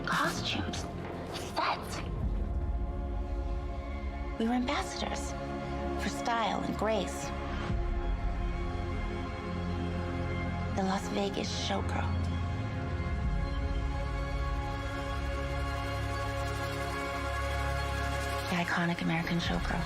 costumes, sets. We were ambassadors for style and grace. The Las Vegas Showgirl. The iconic American showgirl.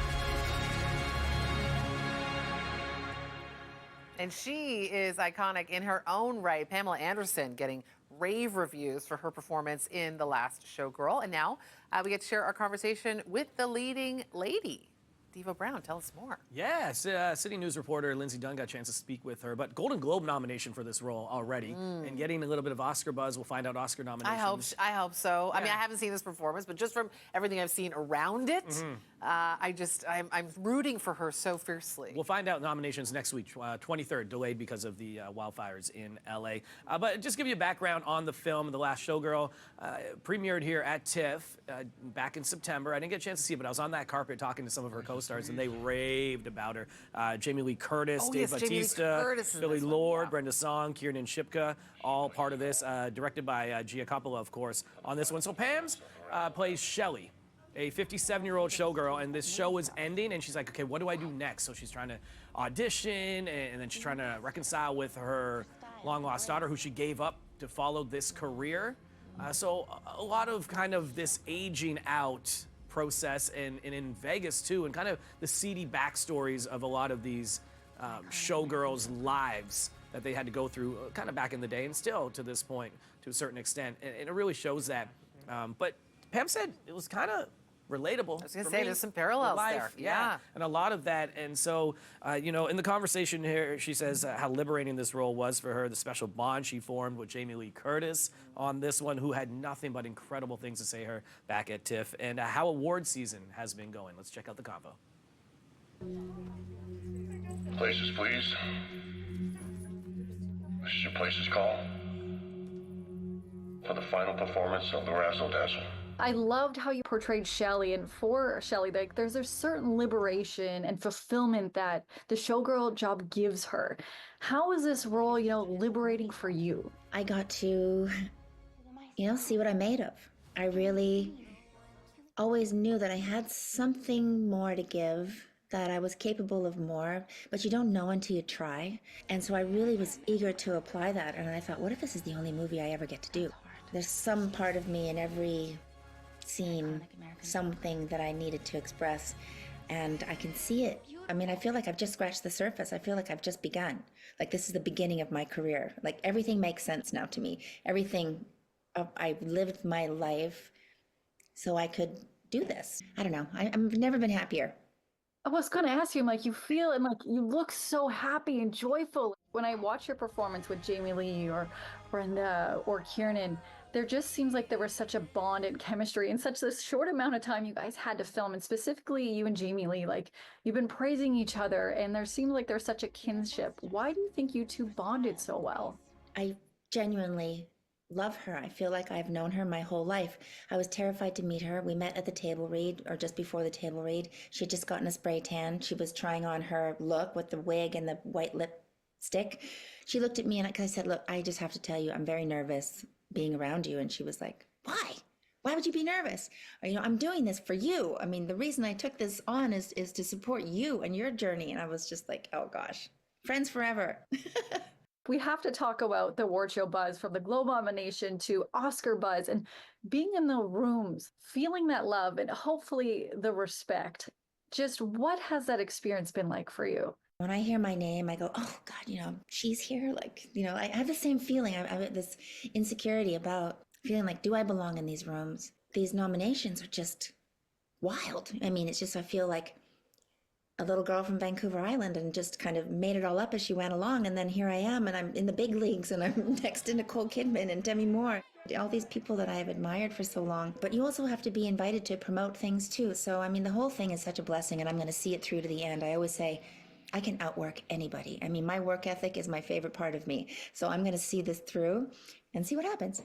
And she is iconic in her own right. Pamela Anderson getting rave reviews for her performance in The Last Showgirl. And now we get to share our conversation with the leading lady. Diva Brown, tell us more. Yes, City News reporter Lindsay Dunn got a chance to speak with her, but Golden Globe nomination for this role already, and getting a little bit of Oscar buzz. We'll find out Oscar nominations. I hope so. Yeah. I mean, I haven't seen this performance, but just from everything I've seen around it, I'm rooting for her so fiercely. We'll find out nominations next week, 23rd, delayed because of the wildfires in LA. But just give you a background on the film, The Last Showgirl, premiered here at TIFF back in September. I didn't get a chance to see it, but I was on that carpet talking to some of her co-stars, and they raved about her. Jamie Lee Curtis, Dave Bautista, Billy Lord, Brenda Song, Kiernan Shipka, all part of this, directed by Gia Coppola, of course, on this one. So Pam's plays Shelley, a 57-year-old showgirl, and this show is ending, and she's like, okay, what do I do next? So she's trying to audition, and then she's trying to reconcile with her long-lost daughter, who she gave up to follow this career. So a lot of kind of this aging out process, and in Vegas too, and kind of the seedy backstories of a lot of these showgirls' lives that they had to go through kind of back in the day, and still to this point to a certain extent, and it really shows that. But Pam said it was kind of relatable. I was going to say, there's some parallels there. Yeah. And a lot of that. And so, in the conversation here, she says how liberating this role was for her, the special bond she formed with Jamie Lee Curtis on this one, who had nothing but incredible things to say her back at TIFF, and how award season has been going. Let's check out the convo. Places, please. This is your place's call for the final performance of the Razzle Dazzle. I loved how you portrayed Shelley, and for Shelley, like there's a certain liberation and fulfillment that the showgirl job gives her. How is this role, liberating for you? I got to, see what I'm made of. I really always knew that I had something more to give, that I was capable of more, but you don't know until you try. And so I really was eager to apply that. And I thought, what if this is the only movie I ever get to do? There's some part of me in every scene, something that I needed to express, and I can see it. I mean, I feel like I've just scratched the surface. I feel like I've just begun. Like this is the beginning of my career. Like everything makes sense now to me. Everything, I've lived my life so I could do this. I don't know. I've never been happier. I was going to ask you, you feel and you look so happy and joyful. When I watch your performance with Jamie Lee or Brenda or Kiernan, there just seems like there was such a bond and chemistry in such a short amount of time you guys had to film, and specifically you and Jamie Lee, you've been praising each other, and there seems like there's such a kinship. Why do you think you two bonded so well? I genuinely love her. I feel like I've known her my whole life. I was terrified to meet her. We met at the table read, or just before the table read. She had just gotten a spray tan. She was trying on her look with the wig and the white lipstick. She looked at me and I said, look, I just have to tell you, I'm very nervous being around you. And she was like, why? Why would you be nervous? Or, I'm doing this for you. I mean, the reason I took this on is to support you and your journey. And I was just like, oh gosh, friends forever. We have to talk about the award show buzz, from the Globe nomination to Oscar buzz, and being in the rooms, feeling that love and hopefully the respect. Just what has that experience been like for you? When I hear my name, I go, oh God, she's here. I have the same feeling. I have this insecurity about feeling like, do I belong in these rooms? These nominations are just wild. I mean, it's just, I feel like a little girl from Vancouver Island and just kind of made it all up as she went along. And then here I am, and I'm in the big leagues, and I'm next to Nicole Kidman and Demi Moore, all these people that I have admired for so long. But you also have to be invited to promote things too. So, I mean, the whole thing is such a blessing, and I'm going to see it through to the end. I always say, I can outwork anybody. I mean, my work ethic is my favorite part of me. So I'm going to see this through and see what happens.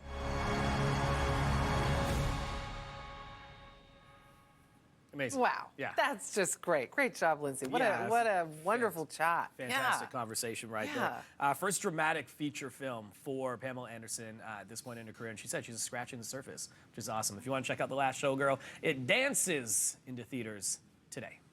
Amazing. Wow. Yeah. That's just great. Great job, Lindsay. What Yeah, a wonderful chat. Fantastic Yeah. conversation right Yeah. there. First dramatic feature film for Pamela Anderson at this point in her career. And she said she's scratching the surface, which is awesome. If you want to check out The Last Showgirl, it dances into theaters today.